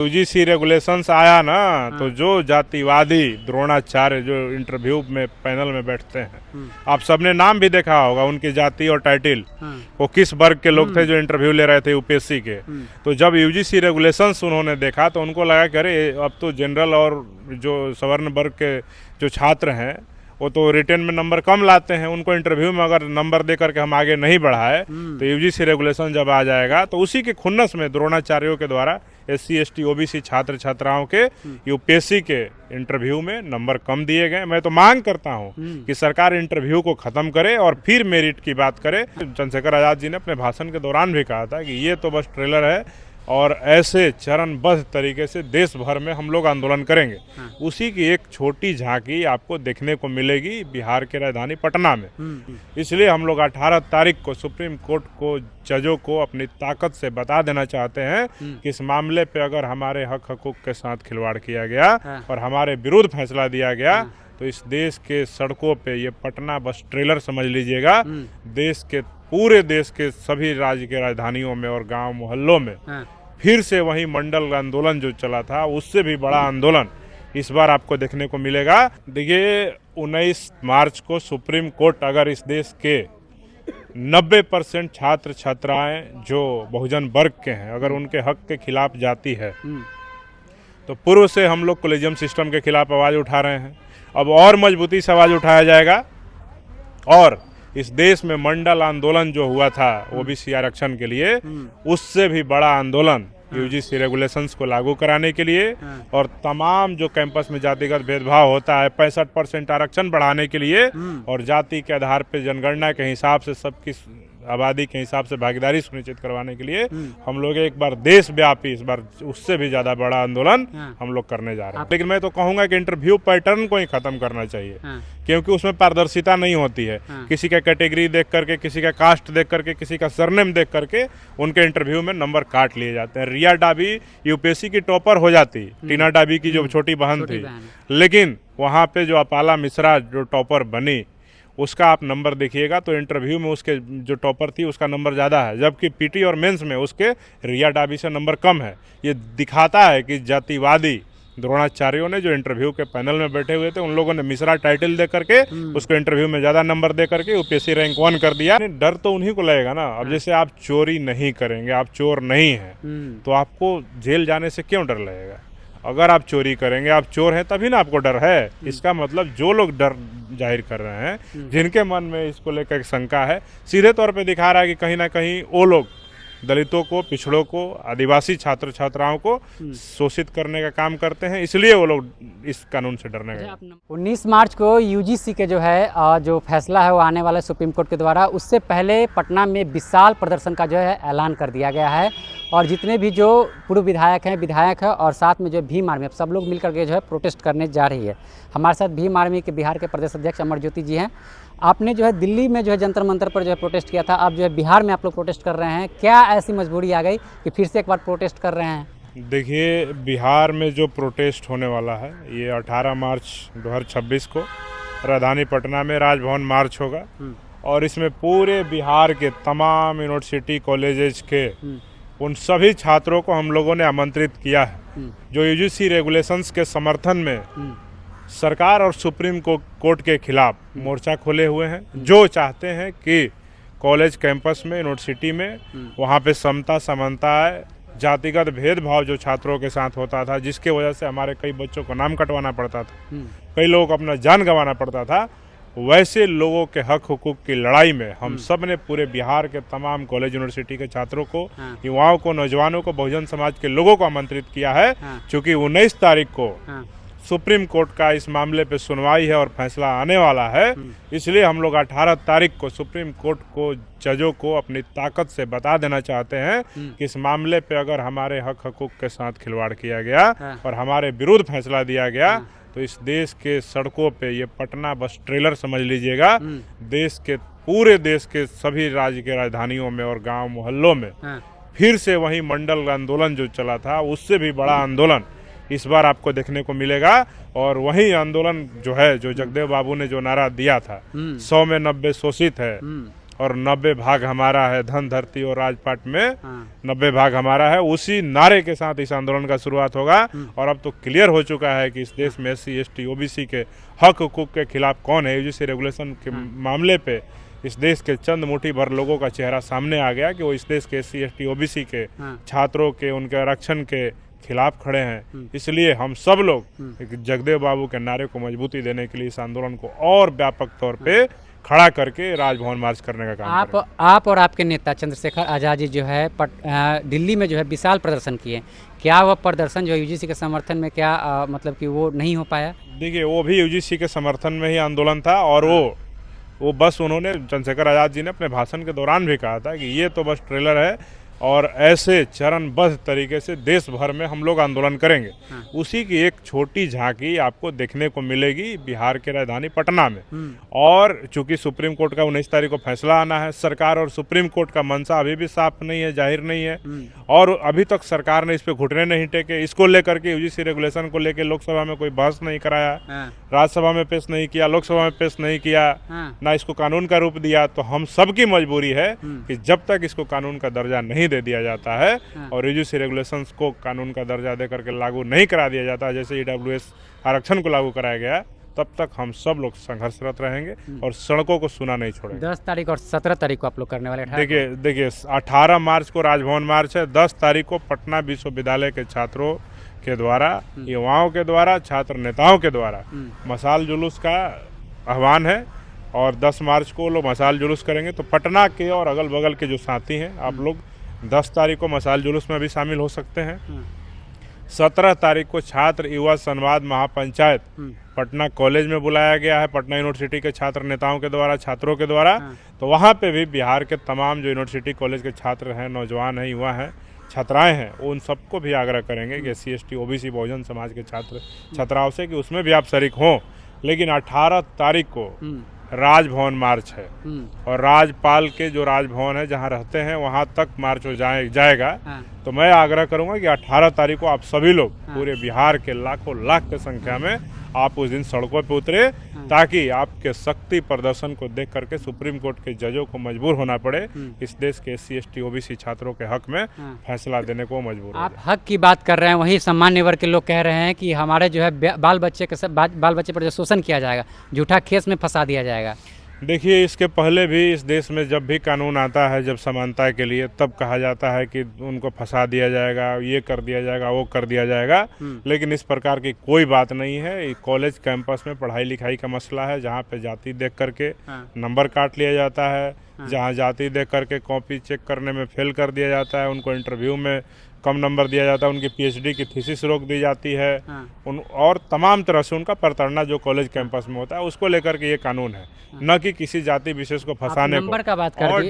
UGC regulations आया ना, तो जो जातिवादी द्रोणाचार्य जो इंटरव्यू में पैनल में बैठते हैं, आप सबने नाम भी देखा होगा उनकी जाति और टाइटिल, वो किस वर्ग के लोग थे जो इंटरव्यू ले रहे थे यूपीएससी के। तो जब यूजीसी रेगुलेशंस उन्होंने देखा तो उनको लगा कि अरे अब तो जनरल और जो सवर्ण वर्ग के जो छात्र हैं वो तो रिटर्न में नंबर कम लाते हैं, उनको इंटरव्यू में अगर नंबर दे करके हम आगे नहीं बढ़ाए तो यूजीसी रेगुलेशन जब आ जाएगा तो उसी के खुन्नस में द्रोणाचार्यों के द्वारा एससी एसटी ओबीसी छात्र छात्राओं के यूपीएससी के इंटरव्यू में नंबर कम दिए गए। मैं तो मांग करता हूं कि सरकार इंटरव्यू को खत्म करे और फिर मेरिट की बात करे। चंद्रशेखर आजाद जी ने अपने भाषण के दौरान भी कहा था कि ये तो बस ट्रेलर है और ऐसे चरणबद्ध तरीके से देश भर में हम लोग आंदोलन करेंगे। उसी की एक छोटी झांकी आपको देखने को मिलेगी बिहार के राजधानी पटना में। इसलिए हम लोग 18 तारीख को सुप्रीम कोर्ट को जजों को अपनी ताकत से बता देना चाहते हैं कि इस मामले पे अगर हमारे हक हकूक के साथ खिलवाड़ किया गया और हमारे विरुद्ध फैसला दिया गया तो इस देश के सड़कों पे ये पटना बस ट्रेलर समझ लीजिएगा, देश के पूरे देश के सभी राज्य के राजधानियों में और गांव मोहल्लों में फिर से वही मंडल आंदोलन जो चला था उससे भी बड़ा आंदोलन इस बार आपको देखने को मिलेगा। देखिए 19 मार्च को सुप्रीम कोर्ट अगर इस देश के 90% छात्र छात्राएं जो बहुजन वर्ग के हैं अगर उनके हक के खिलाफ जाती है तो पूर्व से हम लोग कॉलेजियम सिस्टम के खिलाफ आवाज़ उठा रहे हैं, अब और मजबूती से आवाज़ उठाया जाएगा। और इस देश में मंडल आंदोलन जो हुआ था ओबीसी आरक्षण के लिए उससे भी बड़ा आंदोलन यूजीसी रेगुलेशंस को लागू कराने के लिए और तमाम जो कैंपस में जातिगत भेदभाव होता है 65% आरक्षण बढ़ाने के लिए और जाति के आधार पर जनगणना के हिसाब से सबकी आबादी के हिसाब से भागीदारी सुनिश्चित करवाने के लिए हम लोग एक बार देशव्यापी इस बार उससे भी ज्यादा बड़ा आंदोलन हम लोग करने जा रहे हैं। लेकिन मैं तो कहूंगा कि इंटरव्यू पैटर्न को ही खत्म करना चाहिए क्योंकि उसमें पारदर्शिता नहीं होती है। किसी का कैटेगरी देख करके, किसी का कास्ट देख करके, किसी का सरनेम देख करके उनके इंटरव्यू में नंबर काट लिए जाते हैं। रिया डाबी यूपीएससी की टॉपर हो जाती, टीना डाबी की जो छोटी बहन थी, लेकिन वहाँ पे जो अपाला मिश्रा जो टॉपर बनी उसका आप नंबर देखिएगा तो इंटरव्यू में उसके जो टॉपर थी उसका नंबर ज़्यादा है, जबकि पीटी और मेंस में उसके रिया डाबी से नंबर कम है। ये दिखाता है कि जातिवादी द्रोणाचार्यों ने जो इंटरव्यू के पैनल में बैठे हुए थे उन लोगों ने मिश्रा टाइटल दे करके उसको इंटरव्यू में ज़्यादा नंबर दे करके यूपीएससी रैंक 1 कर दिया। डर तो उन्हीं को लगेगा ना। अब जैसे आप चोरी नहीं करेंगे, आप चोर नहीं हैं, तो आपको जेल जाने से क्यों डर लगेगा? अगर आप चोरी करेंगे, आप चोर हैं तभी ना आपको डर है। इसका मतलब जो लोग डर जाहिर कर रहे हैं, जिनके मन में इसको लेकर शंका है, सीधे तौर पे दिखा रहा है कि कहीं ना कहीं वो लोग दलितों को, पिछड़ों को, आदिवासी छात्र छात्राओं को शोषित करने का काम करते हैं, इसलिए वो लोग इस कानून से डरने गए। 19 मार्च को यूजीसी के जो है जो फैसला है वो आने वाला सुप्रीम कोर्ट के द्वारा, उससे पहले पटना में विशाल प्रदर्शन का जो है ऐलान कर दिया गया है और जितने भी जो पूर्व विधायक हैं और साथ में जो भीम आर्मी, सब लोग मिलकर के जो है प्रोटेस्ट करने जा रही है। हमारे साथ भीम आर्मी के बिहार के प्रदेश अध्यक्ष अमर ज्योति जी हैं। आपने जो है दिल्ली में जो है जंतर मंतर पर जो है प्रोटेस्ट किया था, आप जो है बिहार में आप लोग प्रोटेस्ट कर रहे हैं, क्या ऐसी मजबूरी आ गई कि फिर से एक बार प्रोटेस्ट कर रहे हैं? देखिए, बिहार में जो प्रोटेस्ट होने वाला है ये 18 मार्च 2026 को राजधानी पटना में राजभवन मार्च होगा और इसमें पूरे बिहार के तमाम यूनिवर्सिटी कॉलेजेस के उन सभी छात्रों को हम लोगों ने आमंत्रित किया है जो यूजीसी रेगुलेशंस के समर्थन में सरकार और सुप्रीम कोर्ट के खिलाफ मोर्चा खोले हुए हैं, जो चाहते हैं कि कॉलेज कैंपस में, यूनिवर्सिटी में वहाँ पे समता समानता है। जातिगत भेदभाव जो छात्रों के साथ होता था, जिसके वजह से हमारे कई बच्चों को नाम कटवाना पड़ता था, कई लोगों को अपना जान गंवाना पड़ता था, वैसे लोगों के हक हुकूक की लड़ाई में हम सब ने पूरे बिहार के तमाम कॉलेज यूनिवर्सिटी के छात्रों को, युवाओं को, नौजवानों को, बहुजन समाज के लोगों को आमंत्रित किया है। क्योंकि 19 तारीख को सुप्रीम कोर्ट का इस मामले पे सुनवाई है और फैसला आने वाला है, इसलिए हम लोग 18 तारीख को सुप्रीम कोर्ट को जजों को अपनी ताकत से बता देना चाहते हैं कि इस मामले पे अगर हमारे हक हकूक के साथ खिलवाड़ किया गया और हमारे विरुद्ध फैसला दिया गया तो इस देश के सड़कों पे ये पटना बस ट्रेलर समझ लीजिएगा, देश के पूरे देश के सभी राज्य के राजधानियों में और गांव मोहल्लों में फिर से वही मंडल आंदोलन जो चला था उससे भी बड़ा आंदोलन इस बार आपको देखने को मिलेगा। और वही आंदोलन जो है, जो जगदेव बाबू ने जो नारा दिया था 100 में 90 शोषित है और 90 भाग हमारा है, धन धरती और राजपाट में हाँ। 90 भाग हमारा है। उसी नारे के साथ इस आंदोलन का शुरुआत होगा। और अब तो क्लियर हो चुका है कि इस देश में SC ST OBC के हक हुकूक के खिलाफ कौन है। UGC रेगुलेशन के मामले पे इस देश के चंद मुट्ठी भर लोगों का चेहरा सामने आ गया कि वो इस देश के SC ST OBC के छात्रों के, उनके आरक्षण के खिलाफ खड़े हैं। इसलिए हम सब लोग एक जगदेव बाबू के नारे को मजबूती देने के लिए इस आंदोलन को और व्यापक तौर पे खड़ा करके राजभवन मार्च करने का काम करेंगे। आप और आपके नेता चंद्रशेखर आज़ाद जी जो है दिल्ली में जो है विशाल प्रदर्शन किए, क्या वह प्रदर्शन जो है UGC के समर्थन में क्या मतलब कि वो नहीं हो पाया? देखिए, वो भी UGC के समर्थन में ही आंदोलन था। और वो बस उन्होंने, चंद्रशेखर आज़ाद जी ने अपने भाषण के दौरान भी कहा था कि ये तो बस ट्रेलर है और ऐसे चरणबद्ध तरीके से देश भर में हम लोग आंदोलन करेंगे। उसी की एक छोटी झांकी आपको देखने को मिलेगी बिहार के राजधानी पटना में। और चूंकि सुप्रीम कोर्ट का 19 तारीख को फैसला आना है, सरकार और सुप्रीम कोर्ट का मंशा अभी भी साफ नहीं है, जाहिर नहीं है। और अभी तक सरकार ने इस पे घुटने नहीं टेके। इसको लेकर के UGC रेगुलेशन को लेकर लोकसभा में कोई बहस नहीं कराया, राज्यसभा में पेश नहीं किया, लोकसभा में पेश नहीं किया, ना इसको कानून का रूप दिया। तो हम सबकी मजबूरी है कि जब तक इसको कानून का दर्जा नहीं दे दिया जाता है और UGC रेगुलेशंस को कानून का दर्जा दे करके लागू नहीं करा दिया जाता, जैसे EWS आरक्षण को लागू कराया गया, तब तक हम सब लोग संघर्षरत रहेंगे और सड़कों को सुना नहीं छोड़ेंगे। 10 तारीख और 17 तारीख को आप लोग करने वाले? देखिए 18 मार्च को राजभवन मार्च है। 10 तारीख को पटना विश्वविद्यालय के छात्रों के द्वारा, युवाओं के द्वारा, छात्र नेताओं के द्वारा मशाल जुलूस का आह्वान है। और 10 मार्च को लोग मशाल जुलूस करेंगे। तो पटना के और अगल बगल के जो साथी हैं, आप लोग 10 तारीख को मशाल जुलूस में भी शामिल हो सकते हैं। 17 तारीख को छात्र युवा संवाद महापंचायत पटना कॉलेज में बुलाया गया है, पटना यूनिवर्सिटी के छात्र नेताओं के द्वारा, छात्रों के द्वारा। तो वहाँ पे भी बिहार के तमाम जो यूनिवर्सिटी कॉलेज के छात्र हैं, नौजवान हैं, युवा हैं, छात्राएं हैं, उन सबको भी आग्रह करेंगे कि SC ST OBC Bahujan Samaj के छात्र छात्राओं से कि उसमें भी आप शरीक हों। लेकिन 18 तारीख को राजभवन मार्च है और राज्यपाल के जो राजभवन है जहां रहते हैं वहां तक मार्च हो जाएगा। तो मैं आग्रह करूंगा कि 18 तारीख को आप सभी लोग पूरे बिहार के लाखों लाख की संख्या में आप उस दिन सड़कों पे उतरे, ताकि आपके शक्ति प्रदर्शन को देख करके सुप्रीम कोर्ट के जजों को मजबूर होना पड़े इस देश के SC ST OBC छात्रों के हक में फैसला देने को मजबूर। आप हक की बात कर रहे हैं, वही सामान्य वर्ग के लोग कह रहे हैं कि हमारे जो है बाल बच्चे पर जो शोषण किया जाएगा, झूठा केस में फंसा दिया जाएगा। देखिए, इसके पहले भी इस देश में जब भी कानून आता है, जब समानता के लिए, तब कहा जाता है कि उनको फंसा दिया जाएगा, ये कर दिया जाएगा, वो कर दिया जाएगा। लेकिन इस प्रकार की कोई बात नहीं है। कॉलेज कैंपस में पढ़ाई लिखाई का मसला है, जहाँ पे जाति देख करके नंबर काट लिया जाता है, जहाँ जाति देख करके कॉपी चेक करने में फेल कर दिया जाता है, उनको इंटरव्यू में कम नंबर दिया जाता है, उनकी PhD की थीसिस रोक दी जाती है, और तमाम तरह से उनका प्रताड़ना जो कॉलेज कैंपस में होता है, उसको लेकर के ये कानून है, न कि किसी जाति विशेष को फंसाने को। का बात कर और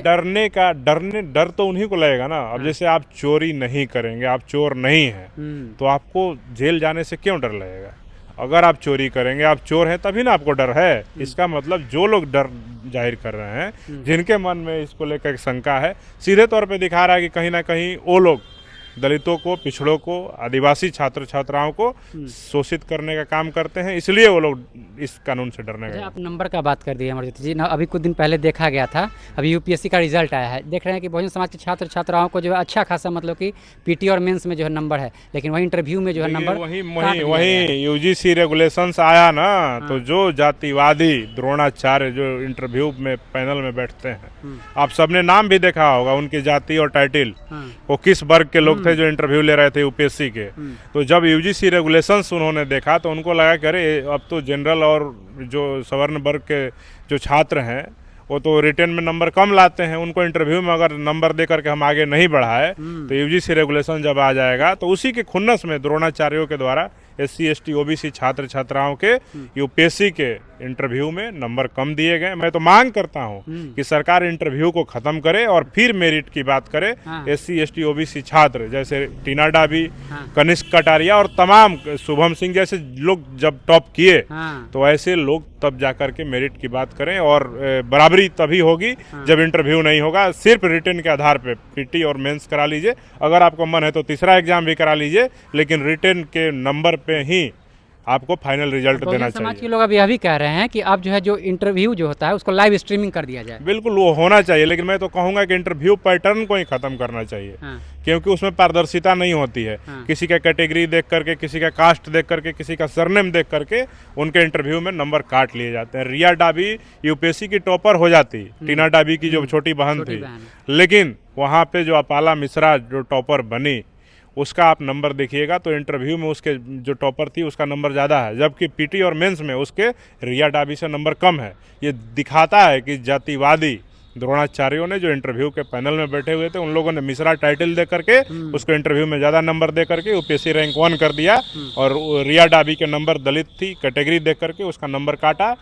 डर तो उन्हीं को लगेगा ना। अब जैसे आप चोरी नहीं करेंगे, आप चोर नहीं हैं, तो आपको जेल जाने से क्यों डर लगेगा? अगर आप चोरी करेंगे, आप चोर हैं, तभी ना आपको डर है। इसका मतलब जो लोग डर जाहिर कर रहे हैं, जिनके मन में इसको लेकर शंका है, सीधे तौर पे दिखा रहा है कि कहीं ना कहीं वो लोग दलितों को, पिछड़ों को, आदिवासी छात्र छात्राओं को शोषित करने का काम करते हैं, इसलिए वो लोग इस कानून से डरने का। आप नंबर का बात कर दिए अमरजीत जी ना, अभी कुछ दिन पहले देखा गया था, अभी UPSC का रिजल्ट आया है, देख रहे हैं कि बहुजन समाज के छात्र छात्राओं को जो है अच्छा खासा मतलब कि PT और मेंस में जो है नंबर है, लेकिन वही इंटरव्यू में जो है नंबर वही UGC रेगुलेशंस आया ना। तो जो जातिवादी द्रोणाचार्य जो इंटरव्यू में पैनल में बैठते हैं, आप सबने नाम भी देखा होगा, उनकी जाति और टाइटिल, वो किस वर्ग के लोग थे जो इंटरव्यू ले रहे थे UPSC के। तो जब UGC रेगुलेशंस उन्होंने देखा तो उनको लगा कि अरे अब तो जनरल और जो सवर्ण वर्ग के जो छात्र हैं वो तो रिटर्न में नंबर कम लाते हैं, उनको इंटरव्यू में अगर नंबर दे करके हम आगे नहीं बढ़ाए तो UGC रेगुलेशन जब आ जाएगा तो उसी के खुन्नस में द्रोणाचार्यों के द्वारा SC ST OBC छात्र छात्राओं के UPSC के इंटरव्यू में नंबर कम दिए गए। मैं तो मांग करता हूं कि सरकार इंटरव्यू को खत्म करे और फिर मेरिट की बात करे। SC ST OBC छात्र जैसे टीना डाबी, कनिष्क कटारिया और तमाम शुभम सिंह जैसे लोग जब टॉप किए तो ऐसे लोग तब जाकर के मेरिट की बात करें। और बराबरी तभी होगी जब इंटरव्यू नहीं होगा, सिर्फ रिटर्न के आधार पे PT और मेंस करा लीजिए, अगर आपको मन है तो तीसरा एग्जाम भी करा लीजिए, लेकिन रिटर्न के नंबर पे ही आपको फाइनल रिजल्ट देना समाज के चाहिए। लोग अब यह भी कह रहे हैं कि अब जो है जो इंटरव्यू जो होता है उसको लाइव स्ट्रीमिंग कर दिया जाए। बिल्कुल वो होना चाहिए, लेकिन मैं तो कहूँगा कि इंटरव्यू पैटर्न को ही ख़त्म करना चाहिए। हाँ। क्योंकि उसमें पारदर्शिता नहीं होती है। हाँ। किसी का कैटेगरी देख करके, किसी का कास्ट देख करके, किसी का सरनेम देख करके उनके इंटरव्यू में नंबर काट लिए जाते हैं। रिया डाबी यूपीएससी की टॉपर हो जाती, टीना डाबी की जो छोटी बहन थी, लेकिन वहाँ पे जो अपाला मिश्रा जो टॉपर बनी उसका आप नंबर देखिएगा तो इंटरव्यू में उसके जो टॉपर थी उसका नंबर ज़्यादा है, जबकि पीटी और मेंस में उसके रिया डाबी से नंबर कम है। ये दिखाता है कि जातिवादी द्रोणाचार्यों ने जो इंटरव्यू के पैनल में बैठे हुए थे उन लोगों ने मिश्रा टाइटल दे करके उसको इंटरव्यू में ज़्यादा नंबर दे करके यूपीएससी रैंक 1 कर दिया, और रिया डाबी के नंबर दलित थी कैटेगरी देख करके उसका नंबर काटा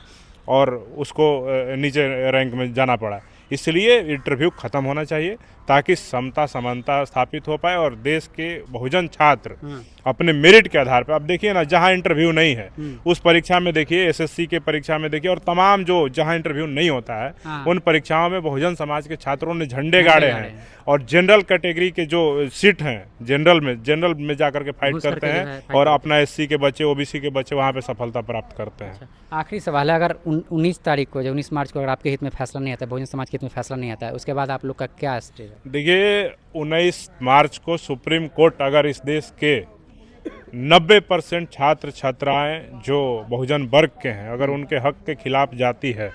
और उसको नीचे रैंक में जाना पड़ा। इसलिए इंटरव्यू ख़त्म होना चाहिए ताकि समता समानता स्थापित हो पाए और देश के बहुजन छात्र अपने मेरिट के आधार पर, अब देखिए ना, जहाँ इंटरव्यू नहीं है उस परीक्षा में देखिए, एसएससी के परीक्षा में देखिए, और तमाम जो जहाँ इंटरव्यू नहीं होता है उन परीक्षाओं में बहुजन समाज के छात्रों ने झंडे गाड़े हैं और जनरल कैटेगरी के जो सीट हैं जनरल में जाकर के फाइट करते हैं और अपना एससी के बच्चे, ओबीसी के बच्चे वहाँ पे सफलता प्राप्त करते हैं। आखिरी सवाल है, अगर 19 तारीख को, 19 मार्च को अगर आपके हित में फैसला नहीं आता है, बहुजन समाज के हित में फैसला नहीं आता है, उसके बाद आप लोग का क्या स्टेज है? देखिए 19 मार्च को सुप्रीम कोर्ट अगर इस देश के 90% छात्र छात्राएं जो बहुजन वर्ग के हैं अगर उनके हक के खिलाफ जाती है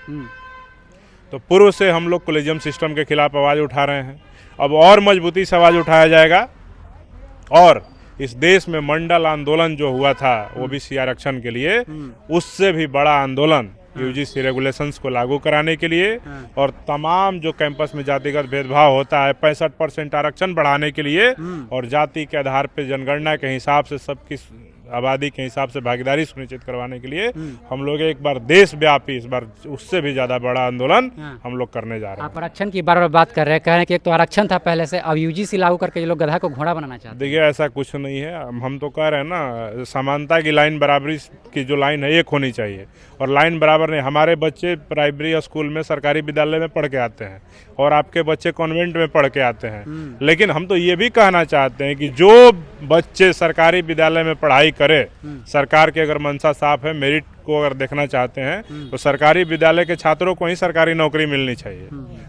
तो पूर्व से हम लोग कोलेजियम सिस्टम के खिलाफ आवाज़ उठा रहे हैं, अब और मजबूती से आवाज़ उठाया जाएगा। और इस देश में मंडल आंदोलन जो हुआ था ओबीसी आरक्षण के लिए, उससे भी बड़ा आंदोलन यूजीसी रेगुलेशंस को लागू कराने के लिए और तमाम जो कैंपस में जातिगत भेदभाव होता है 65% आरक्षण बढ़ाने के लिए और जाति के आधार पर जनगणना के हिसाब से सबकी आबादी के हिसाब से भागीदारी सुनिश्चित करवाने के लिए हम लोग एक बार देशव्यापी, इस बार उससे भी ज़्यादा बड़ा आंदोलन हम लोग करने जा रहे हैं। आप आरक्षण की बार बार बात कर रहे हैं, कह रहे हैं कि एक तो आरक्षण था पहले से, अब यूजीसी लागू करके ये लोग गधा को घोड़ा बनाना चाहते हैं। देखिए ऐसा कुछ नहीं है, हम तो कह रहे हैं ना, समानता की लाइन, बराबरी की जो लाइन है एक होनी चाहिए और लाइन बराबर नहीं। हमारे बच्चे प्राइमरी स्कूल में सरकारी विद्यालय में पढ़ के आते हैं और आपके बच्चे कॉन्वेंट में पढ़ के आते हैं, लेकिन हम तो ये भी कहना चाहते हैं कि जो बच्चे सरकारी विद्यालय में पढ़ाई करे, सरकार की अगर मंशा साफ है, मेरिट को अगर देखना चाहते हैं तो सरकारी विद्यालय के छात्रों को ही सरकारी नौकरी मिलनी चाहिए।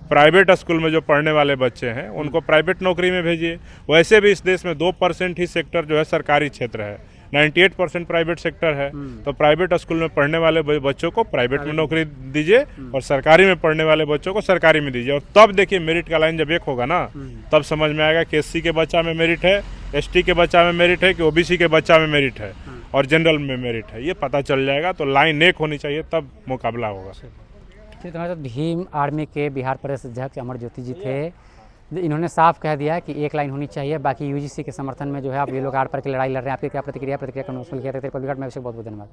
प्राइवेट स्कूल में जो पढ़ने वाले बच्चे हैं उनको प्राइवेट नौकरी में भेजिए। वैसे भी इस देश में 2% ही सेक्टर जो है सरकारी क्षेत्र है, 98% प्राइवेट सेक्टर है, तो प्राइवेट स्कूल में पढ़ने वाले बच्चों को प्राइवेट में नौकरी दीजिए और सरकारी में पढ़ने वाले बच्चों को सरकारी में दीजिए। और तब देखिए मेरिट का लाइन जब एक होगा ना, तब समझ में आएगा कि एससी के बच्चा में मेरिट है, एसटी के बच्चा में मेरिट है कि ओबीसी के बच्चा में मेरिट है और जनरल में मेरिट है, ये पता चल जाएगा। तो लाइन एक होनी चाहिए, तब मुकाबला होगा। तो भीम आर्मी के बिहार प्रदेश अध्यक्ष अमर ज्योति जी थे, इन्होंने साफ कह दिया कि एक लाइन होनी चाहिए, बाकी यूजीसी के समर्थन में जो है आप ये लोग आर पार की लड़ाई लड़ रहे हैं। आपकी क्या प्रतिक्रिया का बहुत बहुत धन्यवाद।